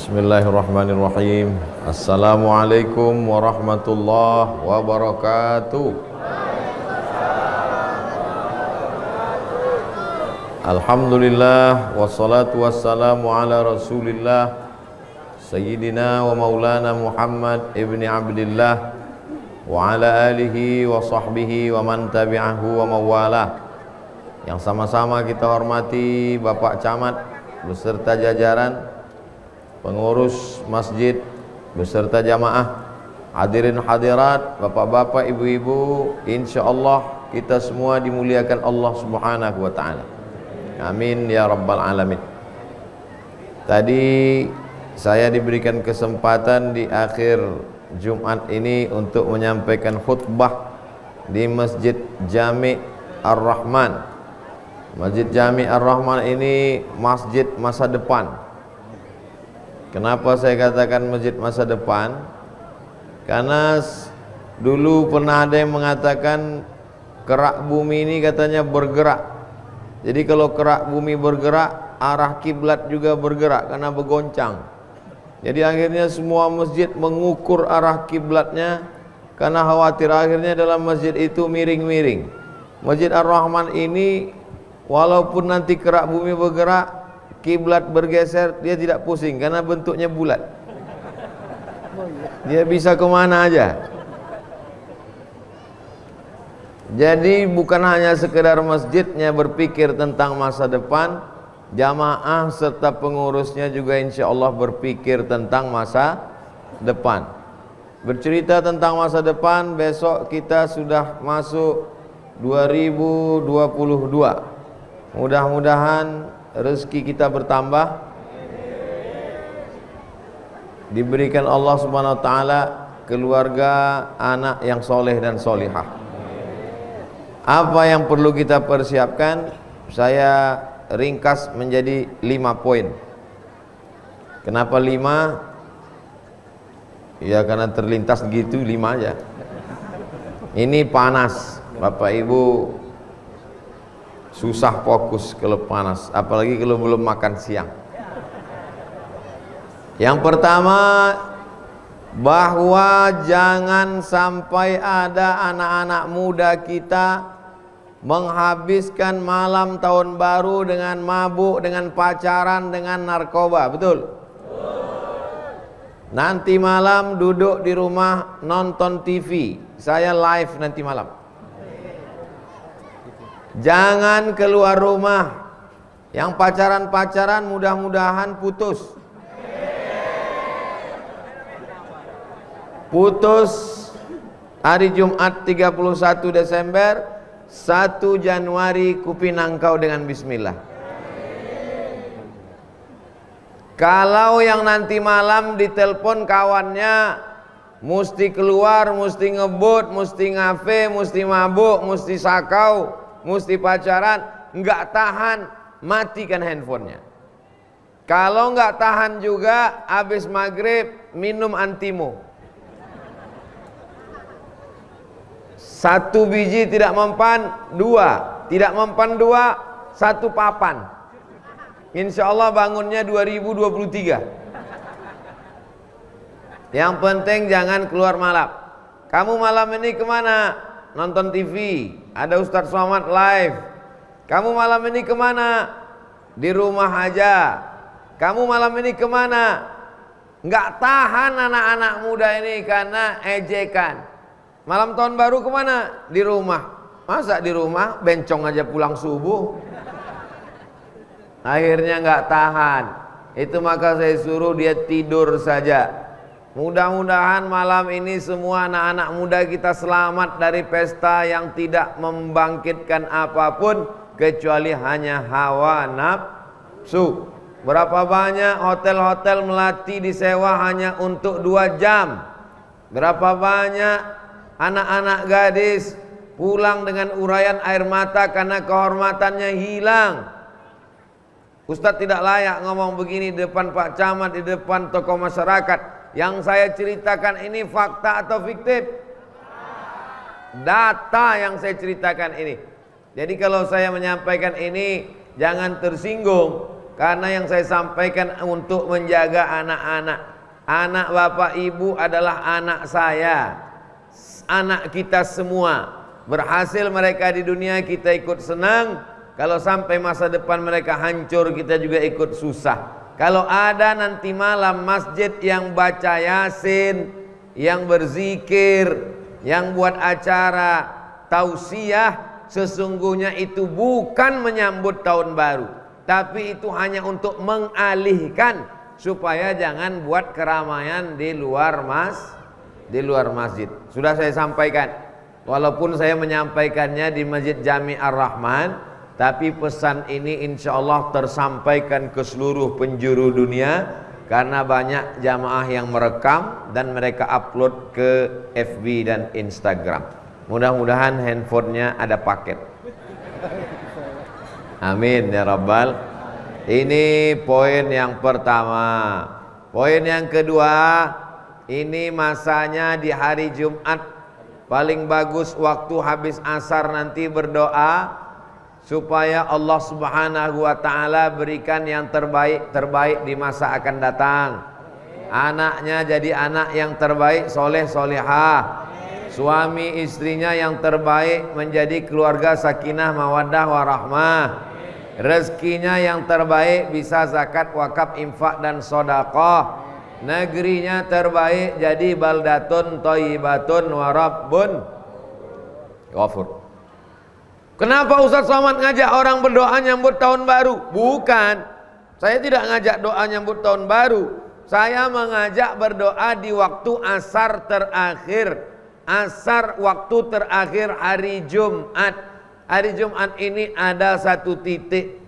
Bismillahirrahmanirrahim. Assalamualaikum warahmatullahi wabarakatuh. Alhamdulillah wassalatu wassalamu ala Rasulillah Sayyidina wa Maulana Muhammad ibni Abdillah wa ala alihi wa sahbihi wa man tabi'ahu wa mawalah. Yang sama-sama kita hormati Bapak Camat beserta jajaran, pengurus masjid beserta jamaah, hadirin hadirat, bapak-bapak, ibu-ibu, insyaallah kita semua dimuliakan Allah Subhanahu wa taala. Amin ya rabbal alamin. Tadi saya diberikan kesempatan di akhir Jumat ini untuk menyampaikan khutbah di Masjid Jami' Ar-Rahman. Masjid Jami' Ar-Rahman ini masjid masa depan. Kenapa saya katakan masjid masa depan? Karena dulu pernah ada yang mengatakan kerak bumi ini katanya bergerak. Jadi kalau kerak bumi bergerak, arah kiblat juga bergerak karena bergoncang. Jadi akhirnya semua masjid mengukur arah kiblatnya karena khawatir akhirnya dalam masjid itu miring-miring. Masjid Ar-Rahman ini walaupun nanti kerak bumi bergerak, kiblat bergeser, dia tidak pusing karena bentuknya bulat. Dia bisa kemana aja. Jadi bukan hanya sekedar masjidnya berpikir tentang masa depan, jamaah serta pengurusnya juga insya Allah berpikir tentang masa depan. Bercerita tentang masa depan, besok kita sudah masuk 2022. Mudah-mudahan rezeki kita bertambah, diberikan Allah Subhanahu wa taala keluarga, anak yang soleh dan solihah. Apa yang perlu kita persiapkan? Saya ringkas menjadi 5 poin. Kenapa 5? Ya karena terlintas gitu 5 aja. Ini panas, Bapak Ibu, susah fokus kalau panas, apalagi kalau belum makan siang. Yang pertama, bahwa jangan sampai ada anak-anak muda kita menghabiskan malam tahun baru dengan mabuk, dengan pacaran, dengan narkoba. Betul? Nanti malam duduk di rumah nonton TV, saya live nanti malam. Jangan keluar rumah. Yang pacaran-pacaran mudah-mudahan putus. Putus hari Jumat 31 Desember, 1 Januari kupinangkau dengan bismillah. Kalau yang nanti malam ditelepon kawannya mesti keluar, mesti ngebut, mesti ngafe, mesti mabuk, mesti sakau, mesti pacaran, nggak tahan, matikan handphonenya. Kalau nggak tahan juga, habis maghrib minum antimo. 1 biji tidak mempan, 2 tidak mempan, 2 1 papan. Insya Allah bangunnya 2023. Yang penting jangan keluar malam. Kamu malam ini kemana? Nonton TV, ada Ustadz Somad live. Kamu malam ini kemana? Di rumah aja. Kamu malam ini kemana? Nggak tahan anak-anak muda ini karena ejekan. Malam tahun baru kemana? Di rumah. Masa di rumah? Bencong aja pulang subuh. Akhirnya nggak tahan. Itu maka saya suruh dia tidur saja. Mudah-mudahan malam ini semua anak-anak muda kita selamat dari pesta yang tidak membangkitkan apapun kecuali hanya hawa nafsu. Berapa banyak hotel-hotel melati disewa hanya untuk 2 jam. Berapa banyak anak-anak gadis pulang dengan urayan air mata karena kehormatannya hilang. Ustadz tidak layak ngomong begini di depan Pak Camat, di depan tokoh masyarakat. Yang saya ceritakan ini fakta atau fiktif? Data yang saya ceritakan ini. Jadi kalau saya menyampaikan ini jangan tersinggung. karena yang saya sampaikan untuk menjaga anak-anak. Anak bapak ibu adalah anak saya, anak kita semua. Berhasil mereka di dunia, kita ikut senang. Kalau sampai masa depan mereka hancur, kita juga ikut susah. Kalau ada nanti malam masjid yang baca Yasin, yang berzikir, yang buat acara tausiah, sesungguhnya itu bukan menyambut tahun baru, tapi itu hanya untuk mengalihkan supaya jangan buat keramaian di luar masjid. Sudah saya sampaikan, walaupun saya menyampaikannya di Masjid Jami Ar-Rahman, tapi pesan ini insya Allah tersampaikan ke seluruh penjuru dunia, karena banyak jamaah yang merekam dan mereka upload ke FB dan Instagram. Mudah-mudahan handphonenya ada paket. Amin ya Rabbal. Ini poin yang pertama. Poin yang kedua, ini masanya di hari Jumat. Paling bagus waktu habis asar nanti berdoa supaya Allah Subhanahu wa ta'ala berikan yang terbaik di masa akan datang. Anaknya jadi anak yang terbaik, soleh solehah. Suami istrinya yang terbaik, menjadi keluarga sakinah mawaddah warahmah. Rezekinya yang terbaik, bisa zakat, wakaf, infak dan sedekah. Negerinya terbaik, jadi baldatun thayyibatun wa rabbun ghafur. Kenapa Ustaz Somad ngajak orang berdoa nyambut tahun baru? Bukan, saya tidak ngajak doa nyambut tahun baru. Saya mengajak berdoa di waktu asar terakhir. Asar waktu terakhir hari Jumat. Hari Jumat ini ada satu titik.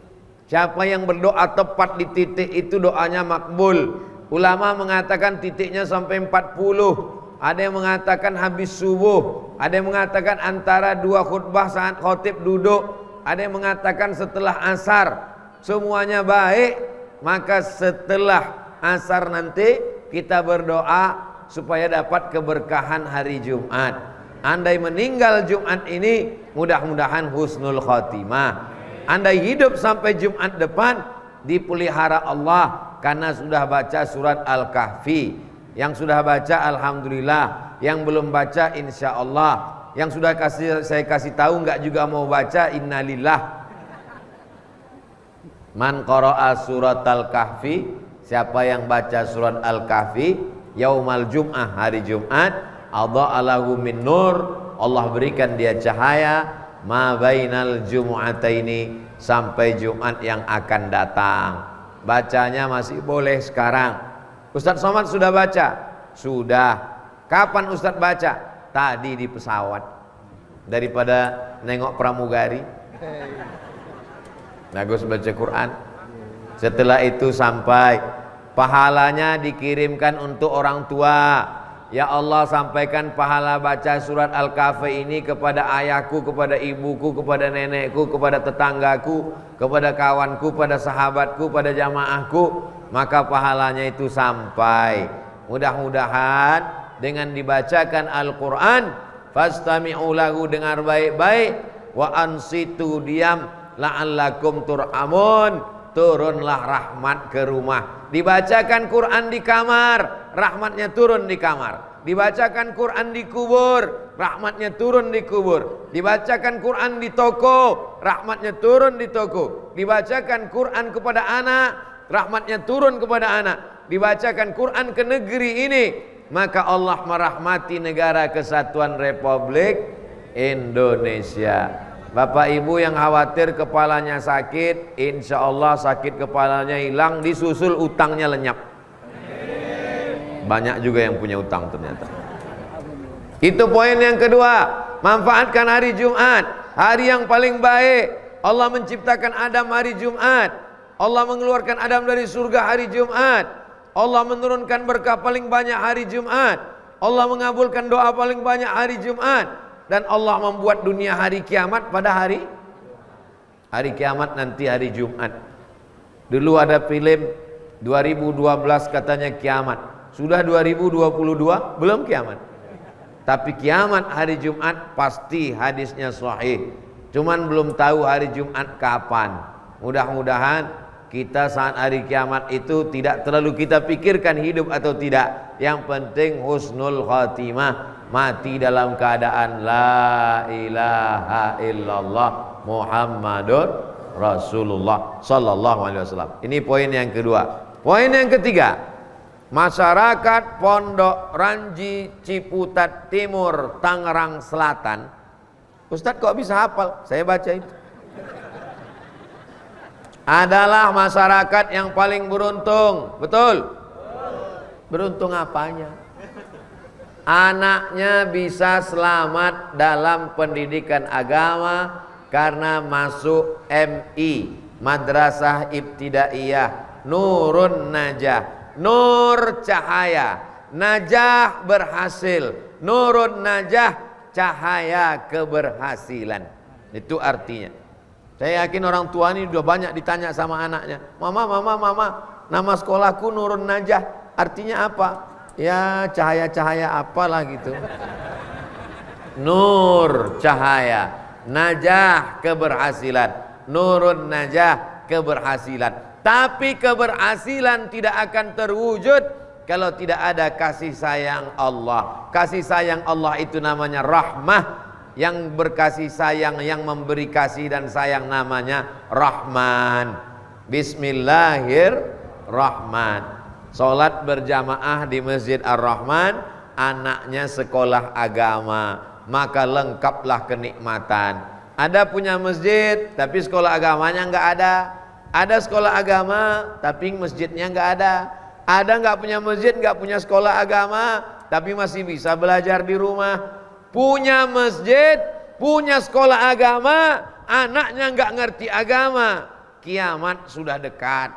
Siapa yang berdoa tepat di titik itu doanya makbul. Ulama mengatakan titiknya sampai 40. Ada yang mengatakan habis subuh, ada yang mengatakan antara dua khutbah saat khotib duduk, ada yang mengatakan setelah asar. Semuanya baik. Maka setelah asar nanti kita berdoa supaya dapat keberkahan hari Jumat. Andai meninggal Jumat ini, mudah-mudahan husnul khotimah. Andai hidup sampai Jumat depan, dipelihara Allah karena sudah baca surat Al-Kahfi. Yang sudah baca alhamdulillah, yang belum baca insya Allah, yang sudah saya kasih tahu nggak juga mau baca innalillah. Man qara'a surat Al-Kahfi, siapa yang baca surat Al-Kahfi yaumal jum'ah, hari Jumat, adha'alahu min nur, Allah berikan dia cahaya ma bainal jumu'ataini, sampai Jumat yang akan datang. Bacanya masih boleh sekarang. Ustaz Somad sudah baca? Sudah. Kapan Ustaz baca? Tadi di pesawat. Daripada nengok pramugari. Bagus baca Quran. Setelah itu sampai, pahalanya dikirimkan untuk orang tua. Ya Allah, sampaikan pahala baca surat Al-Kahfi ini kepada ayahku, kepada ibuku, kepada nenekku, kepada tetanggaku, kepada kawanku, pada sahabatku, pada jamaahku. Maka pahalanya itu sampai. Mudah-mudahan dengan dibacakan Al-Quran, fastami'u lahu, dengar baik-baik, wa ansitu, diam, la'allakum tur'amun, turunlah rahmat ke rumah. Dibacakan Quran di kamar, rahmatnya turun di kamar. Dibacakan Quran di kubur, rahmatnya turun di kubur. Dibacakan Quran di toko, rahmatnya turun di toko. Dibacakan Quran kepada anak, rahmatnya turun kepada anak. Dibacakan Quran ke negeri ini, maka Allah merahmati negara kesatuan Republik Indonesia. Bapak ibu yang khawatir kepalanya sakit, insya Allah sakit kepalanya hilang, disusul utangnya lenyap. Banyak juga yang punya utang ternyata. Itu poin yang kedua. Manfaatkan hari Jumat, hari yang paling baik. Allah menciptakan Adam hari Jumat. Allah mengeluarkan Adam dari surga hari Jumat. Allah menurunkan berkah paling banyak hari Jumat. Allah mengabulkan doa paling banyak hari Jumat. Dan Allah membuat dunia hari kiamat pada hari kiamat nanti hari Jumat. Dulu ada film 2012 katanya kiamat. Sudah 2022 belum kiamat. Tapi kiamat hari Jumat pasti, hadisnya sahih. Cuman belum tahu hari Jumat kapan. Mudah-mudahan kita saat hari kiamat itu tidak terlalu kita pikirkan hidup atau tidak. Yang penting husnul khatimah, mati dalam keadaan la ilaha illallah Muhammadur Rasulullah sallallahu alaihi wasallam. Ini poin yang kedua. Poin yang ketiga, masyarakat Pondok Ranji, Ciputat Timur, Tangerang Selatan. Ustadz kok bisa hafal? Saya baca itu. Adalah masyarakat yang paling beruntung. Betul? Beruntung apanya? Anaknya bisa selamat dalam pendidikan agama karena masuk MI, Madrasah Ibtidaiyah Nurun Najah. Nur cahaya, najah berhasil, nurun najah cahaya keberhasilan. Itu artinya. Saya yakin orang tua ini sudah banyak ditanya sama anaknya, mama, nama sekolahku Nurun Najah, artinya apa? Ya cahaya-cahaya apalah gitu. Nur cahaya, najah keberhasilan, Nurun Najah keberhasilan. Tapi keberhasilan tidak akan terwujud kalau tidak ada kasih sayang Allah. Kasih sayang Allah itu namanya rahmah. Yang berkasih sayang, yang memberi kasih dan sayang namanya Rahman. Bismillahirrahman. Salat berjamaah di Masjid Ar-Rahman, anaknya sekolah agama, maka lengkaplah kenikmatan. Ada punya masjid tapi sekolah agamanya enggak ada. Ada sekolah agama tapi masjidnya enggak ada. Ada enggak punya masjid, enggak punya sekolah agama tapi masih bisa belajar di rumah. Punya masjid, punya sekolah agama, anaknya enggak ngerti agama. Kiamat sudah dekat.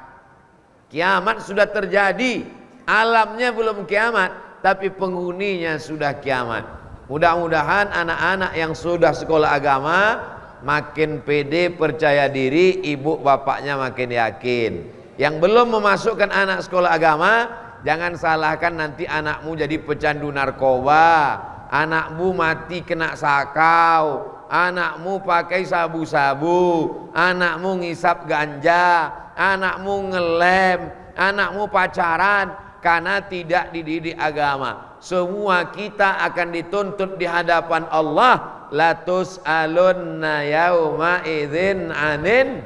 Kiamat sudah terjadi. Alamnya belum kiamat, tapi penghuninya sudah kiamat. Mudah-mudahan anak-anak yang sudah sekolah agama makin pede, percaya diri, ibu bapaknya makin yakin. Yang belum memasukkan anak sekolah agama, jangan salahkan nanti anakmu jadi pecandu narkoba, anakmu mati kena sakau, anakmu pakai sabu-sabu, anakmu ngisap ganja, anakmu ngelem, anakmu pacaran karena tidak dididik agama. Semua kita akan dituntut di hadapan Allah. La tus'alunna yauma idzin anin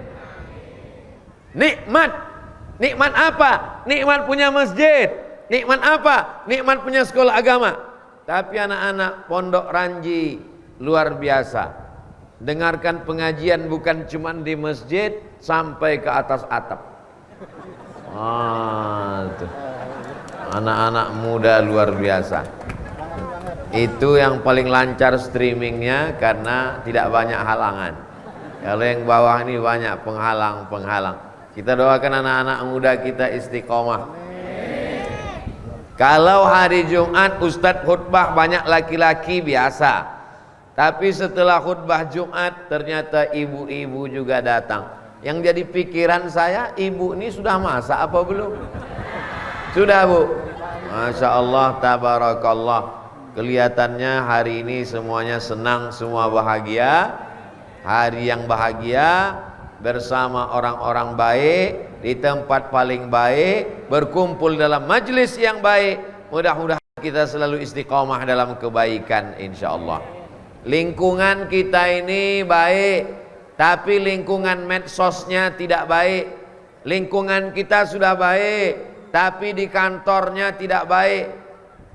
nikmat. Nikmat apa? Nikmat punya masjid. Nikmat apa? Nikmat punya sekolah agama. Tapi anak-anak Pondok Ranji luar biasa. Dengarkan pengajian bukan cuma di masjid, sampai ke atas atap. Anak-anak muda luar biasa. Itu yang paling lancar streamingnya karena tidak banyak halangan. Kalau yang bawah ini banyak penghalang-penghalang. Kita doakan anak-anak muda kita istiqomah. Kalau hari Jumat Ustadz khutbah banyak laki-laki biasa. Tapi setelah khutbah Jumat ternyata ibu-ibu juga datang. Yang jadi pikiran saya, ibu ini sudah masak apa belum? Sudah Bu? Masya Allah, tabarakallah. Kelihatannya hari ini semuanya senang, semua bahagia. Hari yang bahagia bersama orang-orang baik, di tempat paling baik, berkumpul dalam majlis yang baik. Mudah-mudahan kita selalu istiqomah dalam kebaikan insyaallah. Lingkungan kita ini baik, tapi lingkungan medsosnya tidak baik. Lingkungan kita sudah baik, tapi di kantornya tidak baik.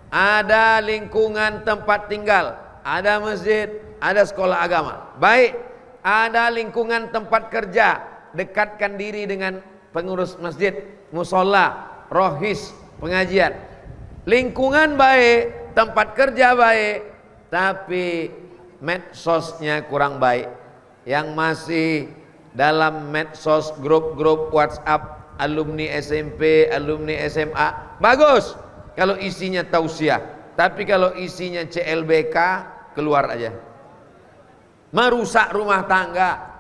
Ada lingkungan tempat tinggal, ada masjid, ada sekolah agama, baik. Ada lingkungan tempat kerja, dekatkan diri dengan pengurus masjid, musola, rohis, pengajian. Lingkungan baik, tempat kerja baik, tapi medsosnya kurang baik. Yang masih dalam medsos, grup-grup WhatsApp alumni SMP, alumni SMA, bagus kalau isinya tausiah. Tapi kalau isinya CLBK, keluar aja. Merusak rumah tangga.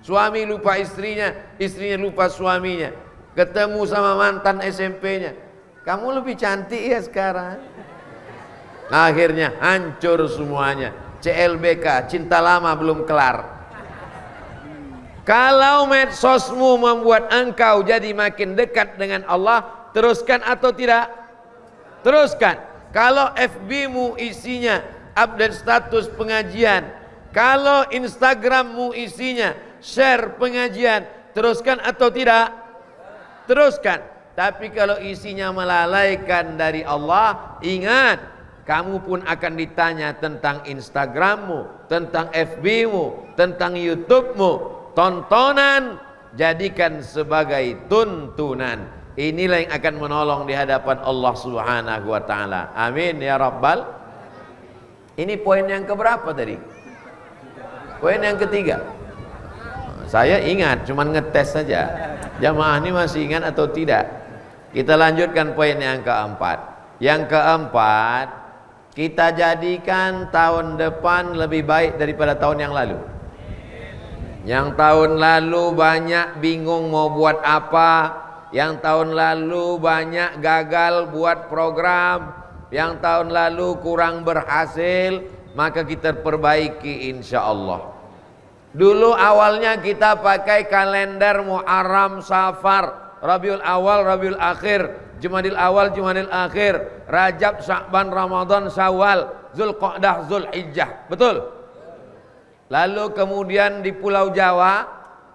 Suami lupa istrinya, istrinya lupa suaminya. Ketemu sama mantan SMP-nya. Kamu lebih cantik ya sekarang. Akhirnya hancur semuanya. CLBK, cinta lama belum kelar. Kalau medsosmu membuat engkau jadi makin dekat dengan Allah, teruskan atau tidak? Teruskan. Kalau FB-mu isinya update status pengajian, kalau Instagram-mu isinya share pengajian, teruskan atau tidak? Teruskan. Tapi kalau isinya melalaikan dari Allah, ingat, kamu pun akan ditanya tentang Instagrammu, tentang FB-mu, tentang YouTube-mu. Tontonan jadikan sebagai tuntunan. Inilah yang akan menolong di hadapan Allah Subhanahu wa taala. Amin ya rabbal. Ini poin yang keberapa tadi? Poin yang ketiga. Saya ingat, cuman ngetes saja. Jamaah ini masih ingat atau tidak? Kita lanjutkan poin yang keempat. Yang keempat, kita jadikan tahun depan lebih baik daripada tahun yang lalu. Yang tahun lalu banyak bingung mau buat apa, yang tahun lalu banyak gagal buat program, yang tahun lalu kurang berhasil, maka kita perbaiki insya Allah. Dulu awalnya kita pakai kalender Muharram, Safar, Rabiul Awal, Rabiul Akhir, Jumadil Awal, Jumadil Akhir, Rajab, Sya'ban, Ramadan, Syawal, Zulqa'dah, Zulhijjah. Betul? Lalu kemudian di Pulau Jawa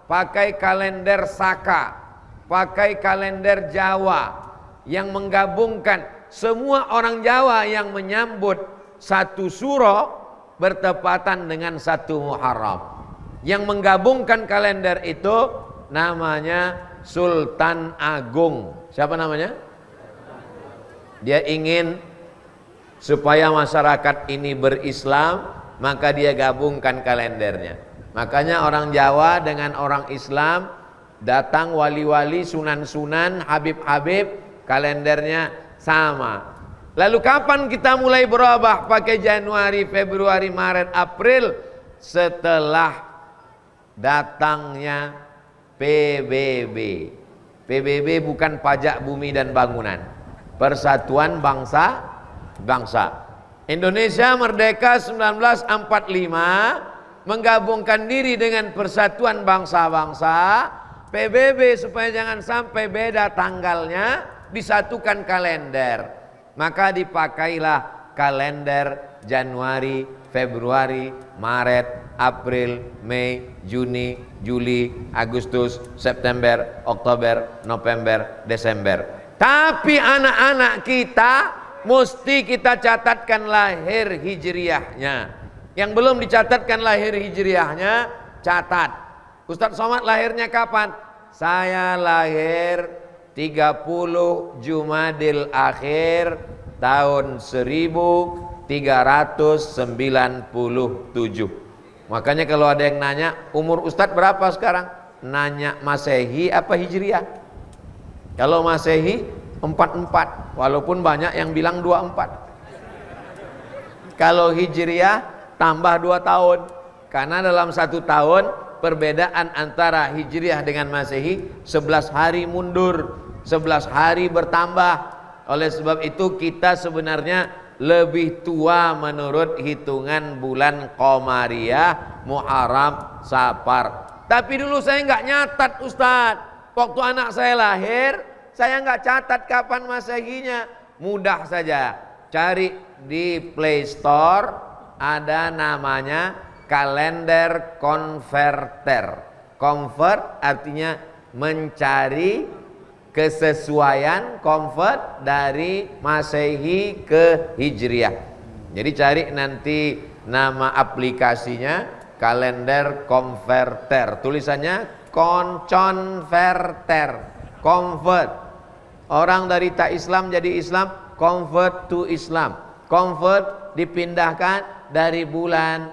pakai kalender Saka, pakai kalender Jawa yang menggabungkan semua orang Jawa yang menyambut satu suro bertepatan dengan satu Muharram. Yang menggabungkan kalender itu namanya Sultan Agung. Siapa namanya? Dia ingin supaya masyarakat ini berislam, maka dia gabungkan kalendernya. Makanya orang Jawa dengan orang Islam datang wali-wali, sunan-sunan, habib-habib, kalendernya sama. Lalu kapan kita mulai berubah pakai Januari, Februari, Maret, April? Setelah datangnya PBB. PBB bukan pajak bumi dan bangunan, Persatuan Bangsa. Indonesia merdeka 1945, menggabungkan diri dengan Persatuan Bangsa-Bangsa. PBB supaya jangan sampai beda tanggalnya, disatukan kalender. Maka dipakailah kalender Januari, Februari, Maret, April, Mei, Juni, Juli, Agustus, September, Oktober, November, Desember. Tapi anak-anak kita mesti kita catatkan lahir hijriahnya. Yang belum dicatatkan lahir hijriahnya, catat. Ustadz Somad lahirnya kapan? Saya lahir 30 Jumadil Akhir tahun 1397. Makanya kalau ada yang nanya, umur Ustadz berapa sekarang? Nanya Masehi apa Hijriah? Kalau Masehi 44, walaupun banyak yang bilang 24. Kalau Hijriah tambah 2 tahun, karena dalam 1 tahun perbedaan antara Hijriah dengan Masehi 11 hari mundur, 11 hari bertambah. Oleh sebab itu kita sebenarnya lebih tua menurut hitungan bulan Qamariyah, Muharram, Safar. Tapi dulu saya nggak nyatat Ustadz. Waktu anak saya lahir, saya nggak catat kapan Masehinya. Mudah saja, cari di Play Store, ada namanya kalender converter. Convert artinya mencari kesesuaian, convert dari Masehi ke Hijriah. Jadi cari nanti nama aplikasinya kalender converter. Tulisannya converter, convert. Orang dari tak Islam jadi Islam, convert to Islam. Convert dipindahkan dari bulan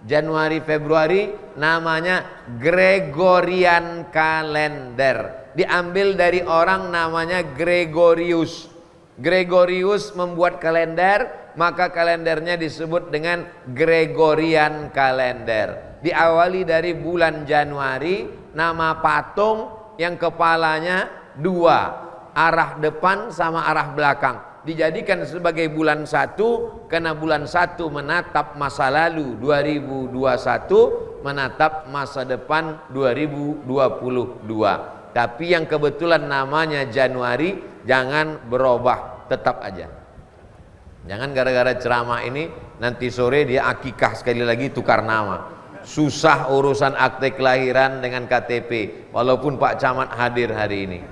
Januari, Februari, namanya Gregorian kalender. Diambil dari orang namanya Gregorius. Gregorius membuat kalender, maka kalendernya disebut dengan Gregorian kalender. Diawali dari bulan Januari, nama patung yang kepalanya 2, arah depan sama arah belakang. Dijadikan sebagai bulan 1 karena bulan 1 menatap masa lalu 2021, menatap masa depan 2022. Tapi yang kebetulan namanya Januari, jangan berubah, tetap aja. Jangan gara-gara ceramah ini nanti sore dia akikah sekali lagi tukar nama. Susah urusan akte kelahiran dengan KTP, walaupun Pak Camat hadir hari ini.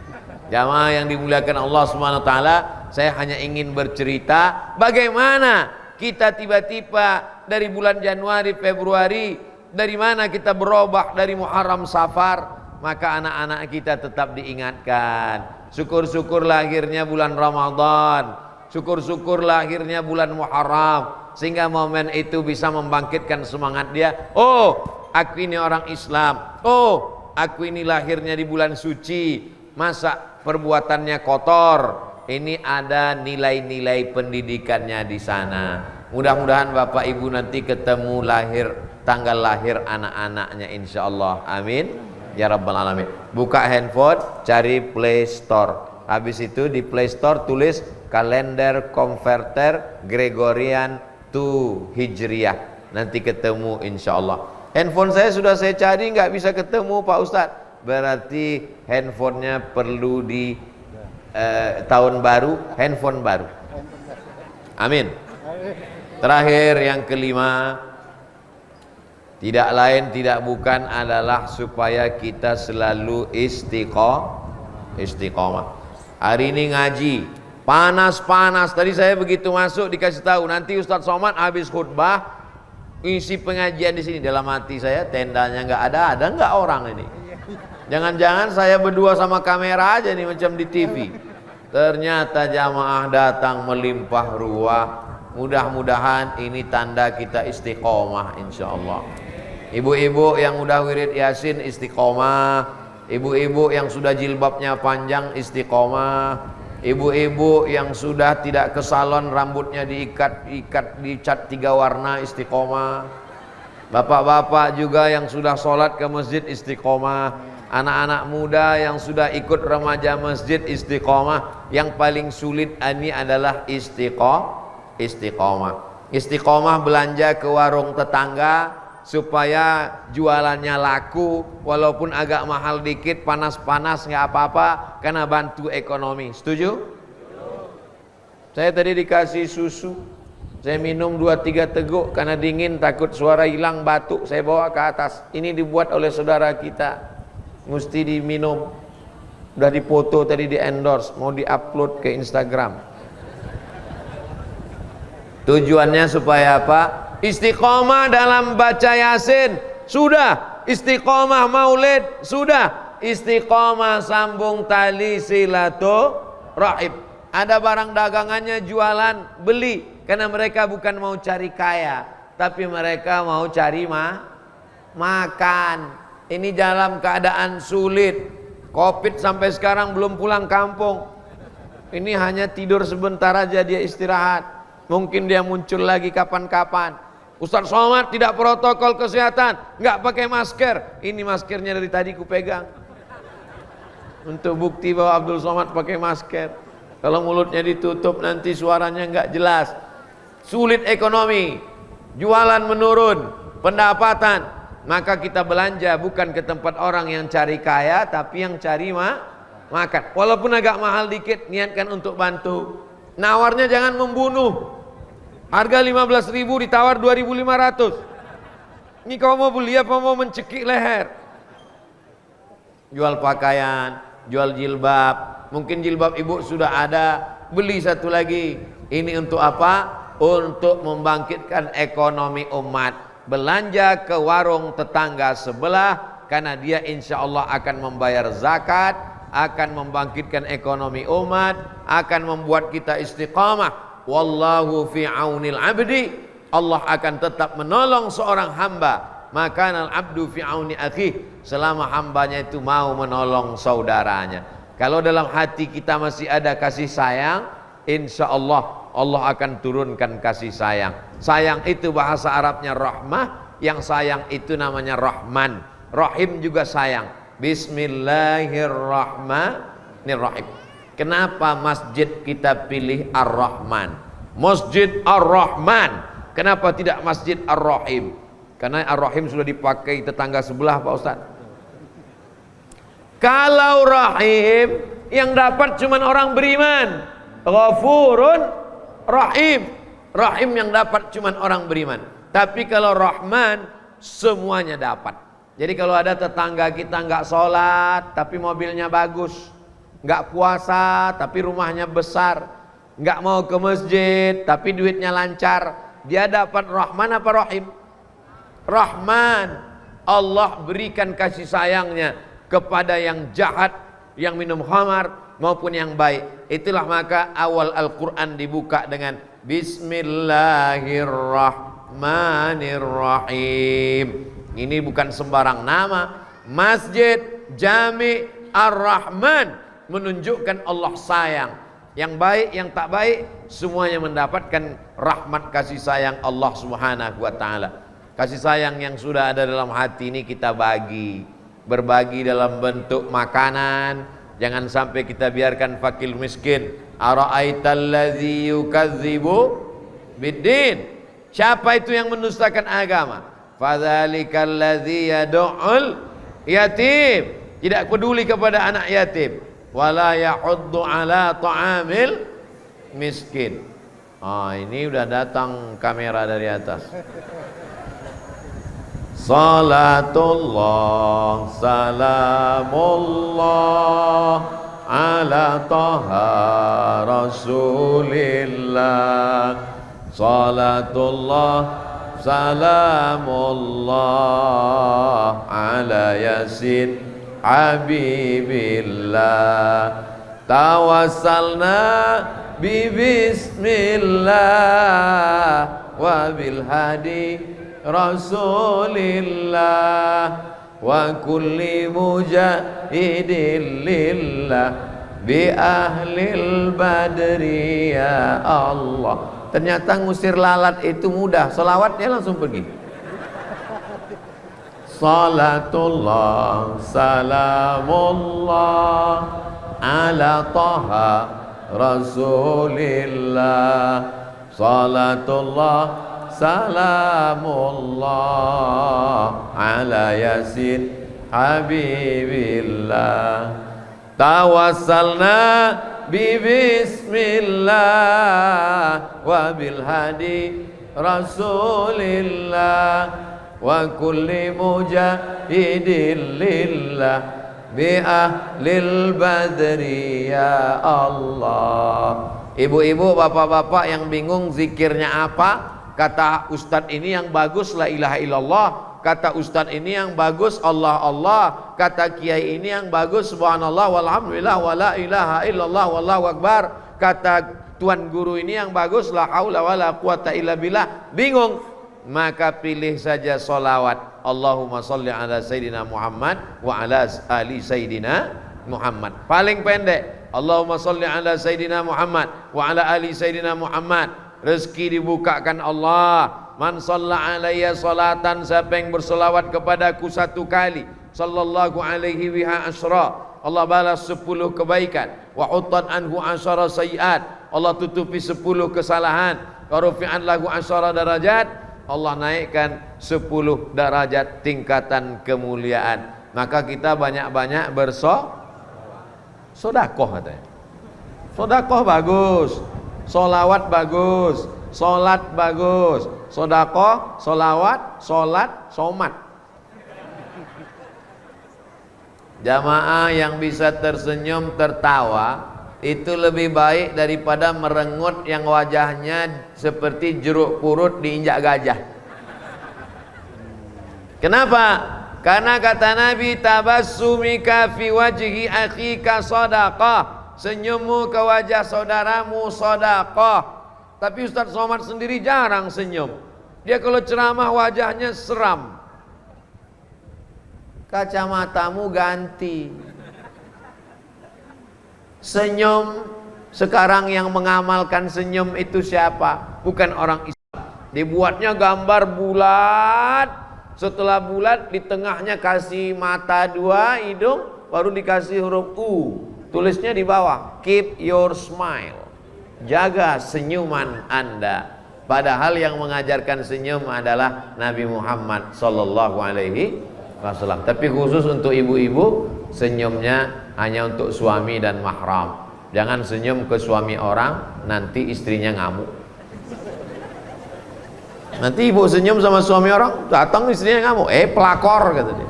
Jamaah yang dimuliakan Allah Subhanahu wa taala, saya hanya ingin bercerita bagaimana kita tiba-tiba dari bulan Januari, Februari, dari mana kita berubah dari Muharram, Safar. Maka anak-anak kita tetap diingatkan. Syukur-syukur lahirnya bulan Ramadan, syukur-syukur lahirnya bulan Muharram, sehingga momen itu bisa membangkitkan semangat dia. Oh, aku ini orang Islam. Oh, aku ini lahirnya di bulan suci. Masa perbuatannya kotor? Ini ada nilai-nilai pendidikannya di sana. Mudah-mudahan Bapak Ibu nanti ketemu tanggal lahir anak-anaknya, insya Allah. Amin ya rabbal alamin. Buka handphone, cari Play Store. Habis itu di Play Store tulis kalender konverter Gregorian to Hijriah. Nanti ketemu insya Allah. Handphone saya sudah saya cari nggak bisa ketemu Pak Ustadz. Berarti handphonenya perlu di tahun baru, handphone baru. Amin. Terakhir yang kelima, tidak lain tidak bukan adalah supaya kita selalu istiqomah. Hari ini ngaji panas-panas. Tadi saya begitu masuk dikasih tahu nanti Ustadz Somad habis khutbah isi pengajian di sini. Dalam hati saya, tendanya nggak ada nggak orang ini? Jangan-jangan saya berdua sama kamera aja nih macam di TV. Ternyata jamaah datang melimpah ruah. Mudah-mudahan ini tanda kita istiqomah insya Allah. Ibu-ibu yang udah wirid yasin istiqomah, ibu-ibu yang sudah jilbabnya panjang istiqomah, ibu-ibu yang sudah tidak ke salon rambutnya diikat dicat 3 warna istiqomah, bapak-bapak juga yang sudah sholat ke masjid istiqomah, anak-anak muda yang sudah ikut remaja masjid istiqomah. Yang paling sulit ini adalah istiqomah belanja ke warung tetangga supaya jualannya laku, walaupun agak mahal dikit, panas-panas nggak apa-apa, karena bantu ekonomi. Setuju? Saya tadi dikasih susu, saya minum 2-3 teguk karena dingin, takut suara hilang, batuk, saya bawa ke atas. Ini dibuat oleh saudara kita, mesti diminum. Udah dipoto tadi, di endorse, mau diupload ke Instagram. Tujuannya supaya apa? Istiqomah dalam baca yasin sudah, istiqomah maulid sudah, istiqomah sambung tali silaturahim. Ada barang dagangannya jualan, beli, karena mereka bukan mau cari kaya, tapi mereka mau cari makan. Ini dalam keadaan sulit, Covid sampai sekarang belum pulang kampung. Ini hanya tidur sebentar aja dia istirahat. Mungkin dia muncul lagi kapan-kapan. Ustadz Somad tidak protokol kesehatan, nggak pakai masker. Ini maskernya dari tadi ku pegang untuk bukti bahwa Abdul Somad pakai masker. Kalau mulutnya ditutup nanti suaranya nggak jelas. Sulit ekonomi, jualan menurun, pendapatan. Maka kita belanja bukan ke tempat orang yang cari kaya, tapi yang cari makan. Walaupun agak mahal dikit, niatkan untuk bantu. Nawarnya jangan membunuh. Harga 15.000 ditawar 2.500. Ini kau mau beli apa mau mencekik leher? Jual pakaian, jual jilbab. Mungkin jilbab ibu sudah ada, beli satu lagi. Ini untuk apa? Untuk membangkitkan ekonomi umat. Belanja ke warung tetangga sebelah, karena dia insya Allah akan membayar zakat, akan membangkitkan ekonomi umat, akan membuat kita istiqamah. Wallahu fi aunil abdi, Allah akan tetap menolong seorang hamba. Maka al-abdu fi auni akhi, selama hambanya itu mau menolong saudaranya. Kalau dalam hati kita masih ada kasih sayang, insya Allah Allah akan turunkan kasih sayang. Sayang itu bahasa Arabnya rahmah, yang sayang itu namanya rahman. Rahim juga sayang. Bismillahirrahmanirrahim. Kenapa masjid kita pilih Ar-Rahman? Masjid Ar-Rahman. Kenapa tidak Masjid Ar-Rahim? Karena Ar-Rahim sudah dipakai tetangga sebelah Pak Ustaz. Kalau Rahim yang dapat cuma orang beriman. Ghafurun Rahim. Rahim yang dapat cuma orang beriman. Tapi kalau Rahman semuanya dapat. Jadi kalau ada tetangga kita nggak sholat tapi mobilnya bagus, nggak puasa tapi rumahnya besar, nggak mau ke masjid tapi duitnya lancar, dia dapat Rahman apa Rahim? Rahman. Allah berikan kasih sayangnya kepada yang jahat, yang minum khamar maupun yang baik. Itulah maka awal Al-Quran dibuka dengan Bismillahirrahmanirrahim. Ini bukan sembarang nama. Masjid Jami Ar-Rahman menunjukkan Allah sayang. Yang baik, yang tak baik, semuanya mendapatkan rahmat kasih sayang Allah Subhanahu wa ta'ala. Kasih sayang yang sudah ada dalam hati ini kita bagi. Berbagi dalam bentuk makanan. Jangan sampai kita biarkan fakir miskin. Ara'aital yukadzibu biddin. Siapa itu yang mendustakan agama? Fadzalikal ladzi yad'ul yatim. Tidak peduli kepada anak yatim. Wala yahuddu ala ta'amil miskin. Ini udah datang kamera dari atas. Salatullah salamullah ala taha rasulillah. Salatullah salamullah ala yasin habibillah. Tawassalna bi bismillah wa bil hadi rasulillah wa kulli mujahidin lillah bi ahlil badri ya Allah. Ternyata ngusir lalat itu mudah, selawatnya langsung pergi. Salatullah salamullah ala taha rasulillah. Salatullah salamullah ala yasin habibillah. Tawassalna bi bismillah wa bil hadi rasulillah wa kulli mujahidin lillah bi ahlil badri ya Allah. Ibu-ibu, bapak-bapak yang bingung zikirnya apa, kata ustadz ini yang bagus la ilaha illallah, kata ustadz ini yang bagus Allah Allah, kata kiai ini yang bagus subhanallah walhamdulillah wala ilaha illallah wallahu akbar, kata tuan guru ini yang bagus la haula wala quwata illa billah. Bingung? Maka pilih saja solawat Allahumma salli ala sayyidina Muhammad wa ala ali sayyidina Muhammad. Paling pendek Allahumma salli ala sayyidina Muhammad wa ala ali sayyidina Muhammad. Rezeki dibukakan Allah. Man shalla alayya salatan, siapa yang bersolawat kepadaku satu kali, sallallahu alaihi wa asra, Allah balas 10 kebaikan. Wa uttan anhu asyara sayiat, Allah tutupi 10 kesalahan. Wa rufi'an lahu asyara darajat, Allah naikkan 10 derajat tingkatan kemuliaan. Maka kita banyak-banyak bersodakoh katanya. Sodakoh bagus, solawat bagus, solat bagus, sodakoh, solawat, solat, somat. Jamaah yang bisa tersenyum tertawa itu lebih baik daripada merengut yang wajahnya seperti jeruk purut diinjak gajah. Kenapa? Karena kata Nabi, tabassumika fi wajhi akhika sadaqah, senyummu ke wajah saudaramu sedekah. Tapi Ustaz Somad sendiri jarang senyum. Dia kalau ceramah wajahnya seram. Kacamatamu ganti. Senyum sekarang yang mengamalkan senyum itu siapa? Bukan orang Islam. Dibuatnya gambar bulat. Setelah bulat di tengahnya kasih mata 2, hidung, baru dikasih huruf U. Tulisnya di bawah, keep your smile. Jaga senyuman Anda. Padahal yang mengajarkan senyum adalah Nabi Muhammad sallallahu alaihi wasallam. Tapi khusus untuk ibu-ibu, senyumnya hanya untuk suami dan mahram. Jangan senyum ke suami orang, nanti istrinya ngamuk. Nanti ibu senyum sama suami orang, datang istrinya ngamuk. Pelakor, kata dia.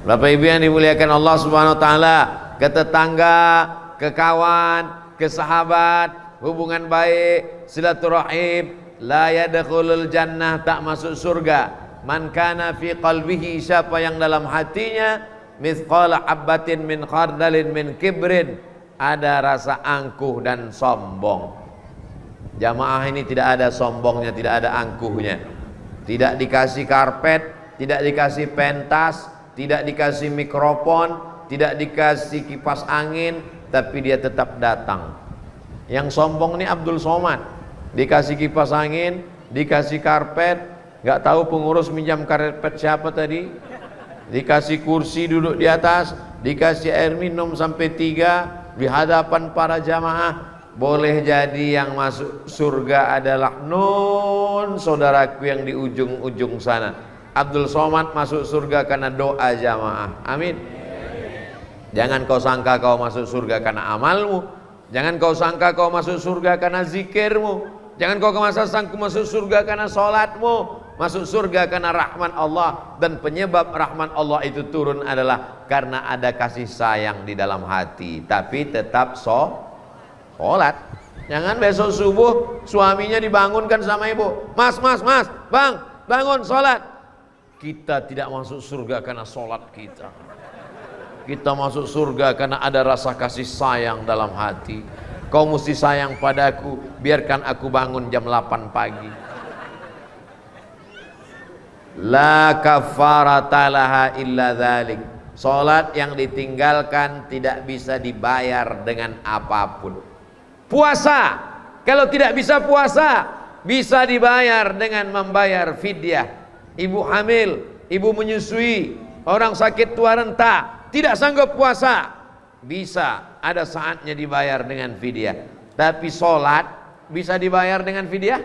Bapak Ibu yang dimuliakan Allah Subhanahu wa taala, ke tetangga, ke kawan, ke sahabat, hubungan baik, silaturahim, la yadkhulul jannah, tak masuk surga. Man kana fi qalbihi, siapa yang dalam hatinya mithqala habbatin min khardalin min kibrin, ada rasa angkuh dan sombong. Jamaah ini tidak ada sombongnya, tidak ada angkuhnya. Tidak dikasih karpet, tidak dikasih pentas, tidak dikasih mikrofon, tidak dikasih kipas angin, tapi dia tetap datang. Yang sombong ini Abdul Somad, dikasih kipas angin, dikasih karpet, nggak tahu pengurus minjam karpet siapa tadi, dikasih kursi duduk di atas, dikasih air minum sampai 3 di hadapan para jamaah. Boleh jadi yang masuk surga adalah nun saudaraku yang di ujung-ujung sana. Abdul Somad masuk surga karena doa jamaah. Amin. Jangan kau sangka kau masuk surga karena amalmu. Jangan kau sangka kau masuk surga karena zikirmu. Jangan kau sangka masuk surga karena sholatmu. Masuk surga karena rahman Allah. Dan penyebab rahman Allah itu turun adalah karena ada kasih sayang di dalam hati. Tapi tetap sholat. Jangan besok subuh suaminya dibangunkan sama ibu, mas, bang, bangun sholat. Kita tidak masuk surga karena sholat kita. Kita masuk surga karena ada rasa kasih sayang dalam hati. Kau mesti sayang padaku, biarkan aku bangun jam 8 pagi. La kafarata laha illa dzalik. Salat yang ditinggalkan tidak bisa dibayar dengan apapun. Puasa, kalau tidak bisa puasa, bisa dibayar dengan membayar fidyah. Ibu hamil, ibu menyusui, orang sakit tua renta, tidak sanggup puasa, bisa ada saatnya dibayar dengan fidyah. Tapi sholat bisa dibayar dengan fidyah?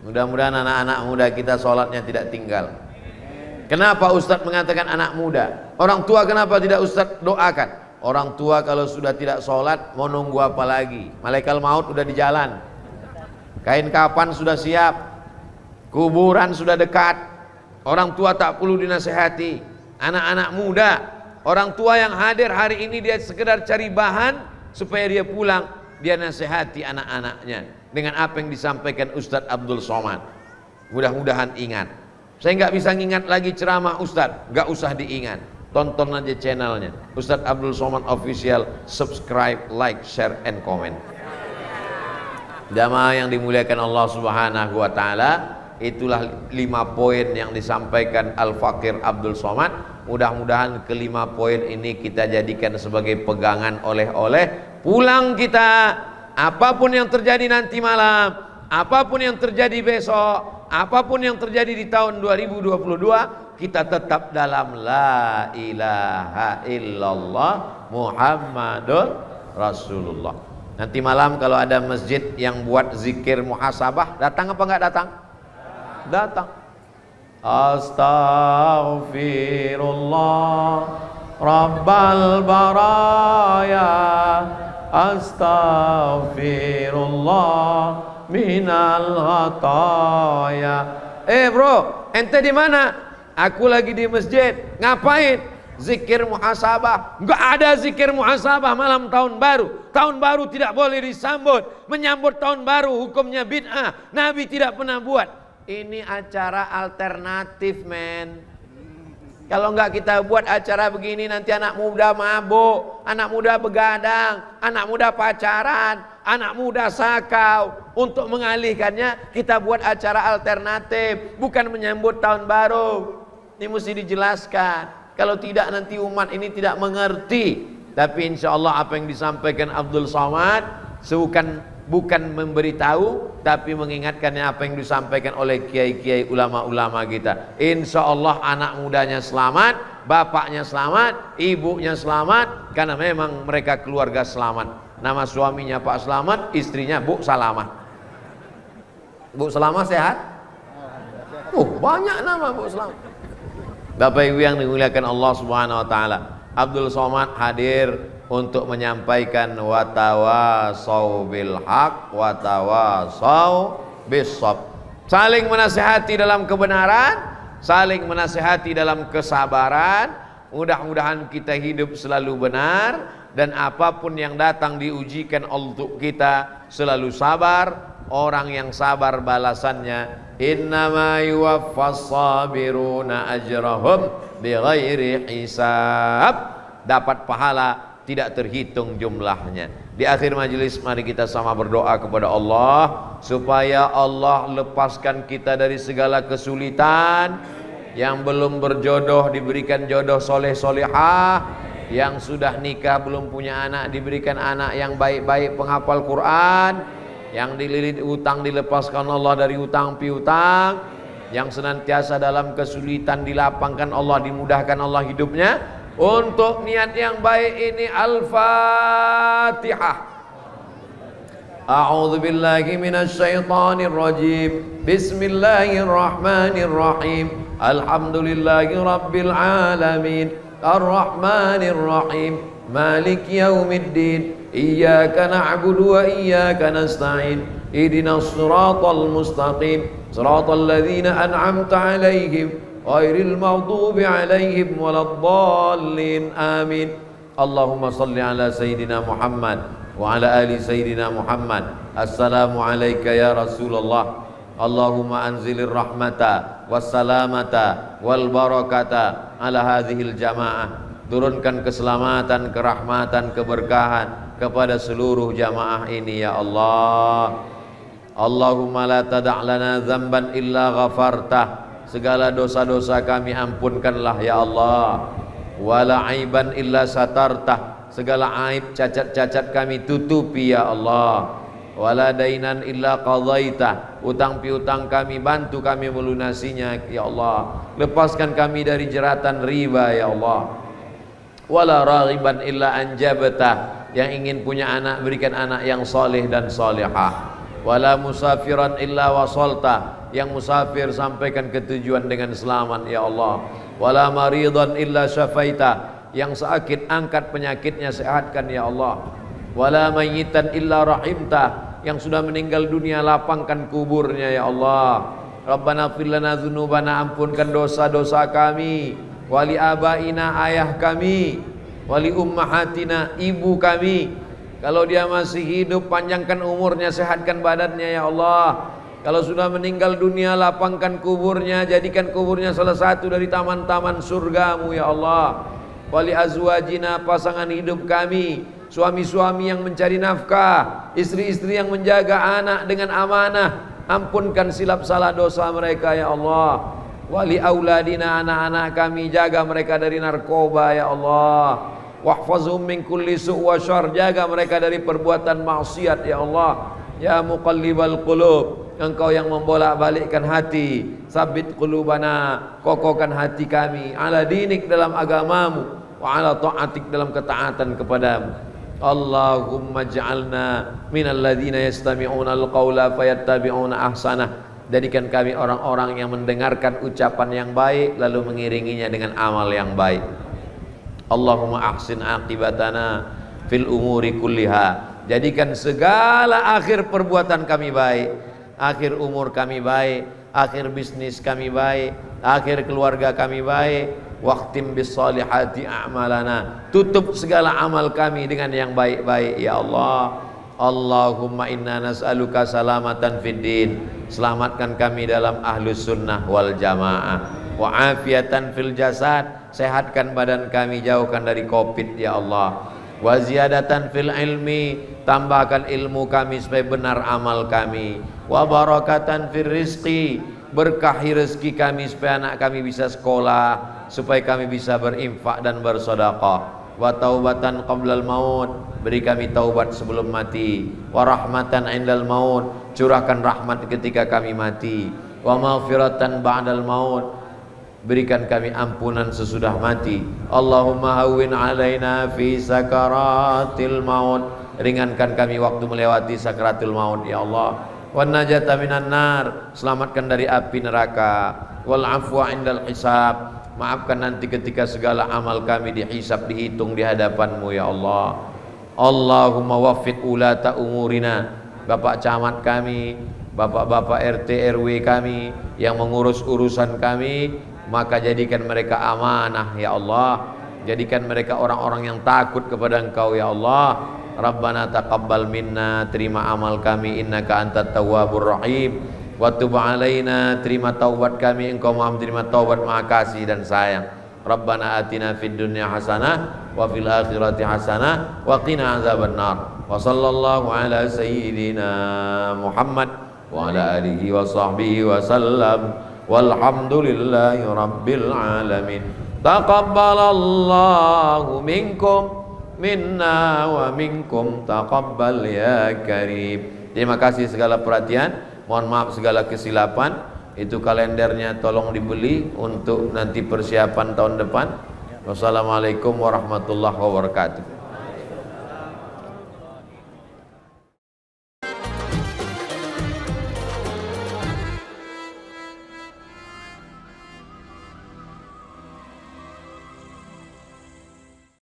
Mudah-mudahan anak-anak muda kita sholatnya tidak tinggal. Kenapa Ustadz mengatakan anak muda? Orang tua kenapa tidak Ustadz doakan? Orang tua kalau sudah tidak sholat mau nunggu apa lagi? Malaikat maut sudah di jalan, kain kapan sudah siap, kuburan sudah dekat. Orang tua tak perlu dinasehati. Anak-anak muda, orang tua yang hadir hari ini dia sekedar cari bahan supaya dia pulang, dia nasihati anak-anaknya dengan apa yang disampaikan Ustadz Abdul Somad. Mudah-mudahan ingat. Saya nggak bisa ngingat lagi ceramah Ustadz, nggak usah diingat. Tonton aja channelnya Ustadz Abdul Somad Official, subscribe, like, share, and comment. Jamaah yang dimuliakan Allah Subhanahu wa taala, itulah 5 poin yang disampaikan Al-Fakir Abdul Somad. Mudah-mudahan ke-5 poin ini kita jadikan sebagai pegangan oleh-oleh pulang kita. Apapun yang terjadi nanti malam, apapun yang terjadi besok, apapun yang terjadi di tahun 2022, kita tetap dalam la ilaha illallah Muhammadun Rasulullah. Nanti malam kalau ada masjid yang buat zikir muhasabah, datang apa enggak datang? Datang. Astaghfirullah Rabbal baraya, astaghfirullah minal hataya. Bro, ente di mana? Aku lagi di masjid. Ngapain? Zikir muhasabah. Enggak ada zikir muhasabah malam tahun baru. Tahun baru tidak boleh disambut. Menyambut tahun baru hukumnya bid'ah. Nabi tidak pernah buat. Ini acara alternatif, men. Kalau enggak kita buat acara begini, nanti anak muda mabuk, anak muda begadang, anak muda pacaran, anak muda sakau. Untuk mengalihkannya kita buat acara alternatif, bukan menyambut tahun baru. Ini mesti dijelaskan. Kalau tidak nanti umat ini tidak mengerti. Tapi insya Allah apa yang disampaikan Abdul Somad bukan memberitahu, tapi mengingatkannya apa yang disampaikan oleh kiai-kiai ulama-ulama kita. Insya Allah anak mudanya selamat, bapaknya selamat, ibunya selamat, karena memang mereka keluarga selamat. Nama suaminya Pak Selamat, istrinya Bu Salamat. Bu Selama sehat? Banyak nama Bu Selama. Bapak Ibu yang dimuliakan Allah Subhanahu wa taala, Abdul Somad hadir untuk menyampaikan watawasau bil haq watawasau bis sabr. Saling menasihati dalam kebenaran, saling menasihati dalam kesabaran. Mudah-mudahan kita hidup selalu benar, dan apapun yang datang diujikan untuk kita selalu sabar. Orang yang sabar balasannya innama yuwaffas sabiruna ajrahum bighairi hisab, dapat pahala tidak terhitung jumlahnya. Di akhir majelis mari kita sama berdoa kepada Allah supaya Allah lepaskan kita dari segala kesulitan. Yang belum berjodoh diberikan jodoh soleh solehah, yang sudah nikah belum punya anak diberikan anak yang baik-baik penghafal Quran, yang dililit utang dilepaskan Allah dari utang piutang, yang senantiasa dalam kesulitan dilapangkan Allah, dimudahkan Allah hidupnya. Untuk niat yang baik ini Al-Fatihah. A'udzu billahi minasy syaithanir rajim. Bismillahirrahmanirrahim. Alhamdulillahi rabbil alamin. Ar-Rahmanir Rahim. Malik yaumiddin. Iyyaka na'budu wa iyyaka nasta'in. Ihdinas siratal mustaqim. Siratal ladzina an'amta 'alaihim ghairil maghdubi 'alaihim waladdallin. Amin. Allahumma shalli ala sayyidina Muhammad wa ala ali sayyidina Muhammad. Assalamu alayka ya Rasulullah. Allahumma anzilir rahmata wassalamata wal barakata ala hadhil jamaah. Turunkan keselamatan, kerahmatan, keberkahan kepada seluruh jamaah ini ya Allah. Allahumma la tada' lana dzamban illa ghafartah. Segala dosa-dosa kami ampunkanlah ya Allah. Wala aiban illa satartah. Segala aib cacat-cacat kami tutupi ya Allah. Wala dainan illa qadaitah. Utang piutang kami bantu kami melunasinya ya Allah. Lepaskan kami dari jeratan riba ya Allah. Wala raghiban illa anjabtah. Yang ingin punya anak berikan anak yang soleh dan solehah. Wala musafiran illa wasalta. Yang musafir sampaikan ke tujuan dengan selamat ya Allah. Wala maridan illa syafaita. Yang sakit angkat penyakitnya, sehatkan ya Allah. Wala mayyitan illa rahimta. Yang sudah meninggal dunia lapangkan kuburnya ya Allah. Rabbana ighfir lana dzunubana, ampunkan dosa-dosa kami. Wali abaina, ayah kami. Wali ummahatina, ibu kami. Kalau dia masih hidup panjangkan umurnya, sehatkan badannya ya Allah. Kalau sudah meninggal dunia lapangkan kuburnya, jadikan kuburnya salah satu dari taman-taman surgamu ya Allah. Wali azwajina, pasangan hidup kami, suami-suami yang mencari nafkah, istri-istri yang menjaga anak dengan amanah, ampunkan silap salah dosa mereka ya Allah. Wali auladina, anak-anak kami, jaga mereka dari narkoba ya Allah. Wahfazhum min kulli su' wa syarr, jaga mereka dari perbuatan maksiat ya Allah. Ya muqallibal qulub, Engkau yang membolak-balikkan hati, sabit qulubana, kokohkan hati kami, ala dinik dalam agamamu, wa ala ta'atik dalam ketaatan kepadamu. Allahumma ja'alna minal ladzina yastami'una al-qawla fayattabi'una ahsanah. Jadikan kami orang-orang yang mendengarkan ucapan yang baik lalu mengiringinya dengan amal yang baik. Allahumma ahsin aqibatana fil umuri kulliha. Jadikan segala akhir perbuatan kami baik, akhir umur kami baik, akhir bisnis kami baik, akhir keluarga kami baik. Waqtim bis salihati a'malana, tutup segala amal kami dengan yang baik-baik ya Allah. Allahumma inna nas'aluka salamatan fid din, selamatkan kami dalam ahlus sunnah wal jamaah. Wa afiatan fil jasad, sehatkan badan kami, jauhkan dari covid ya Allah. Wa ziyadatan fil ilmi, tambahkan ilmu kami supaya benar amal kami. Wa barakatan fil rizqi, berkahi rezeki kami supaya anak kami bisa sekolah, supaya kami bisa berinfak dan bersedekah. Wa taubatan qablal maut, beri kami taubat sebelum mati. Wa rahmatan indal maut, curahkan rahmat ketika kami mati. Wa maghfiratan ba'dal maut, berikan kami ampunan sesudah mati. Allahumma hawwin alaina fi sakaratil maut, ringankan kami waktu melewati sakaratul maut ya Allah. wan najata minan nar, selamatkan dari api neraka, wal afwa indal hisab, maafkan nanti ketika segala amal kami dihisab, dihitung di hadapan-Mu ya Allah. Allahumma waffiq ulata umurina, bapak camat kami, bapak-bapak RT RW kami yang mengurus urusan kami, maka jadikan mereka amanah ya Allah. Jadikan mereka orang-orang yang takut kepada Engkau ya Allah. Rabbana taqabbal minna, terima amal kami, innaka antat tawwabur rahim. Wa tub alaina, terima taubat kami, Engkau Maha menerima taubat, Maha kasih dan sayang. Rabbana atina fid dunya hasanah wa fil akhirati hasanah wa qina azabannar. Wa sallallahu ala sayyidina Muhammad wa ala alihi wa sahbihi wa sallam. Walhamdulillahi rabbil alamin. Taqabbalallahu minkum minna wa minkum taqabbal ya karim. Terima kasih segala perhatian, mohon maaf segala kesilapan. Itu kalendernya tolong dibeli untuk nanti persiapan tahun depan. Wassalamualaikum warahmatullahi wabarakatuh.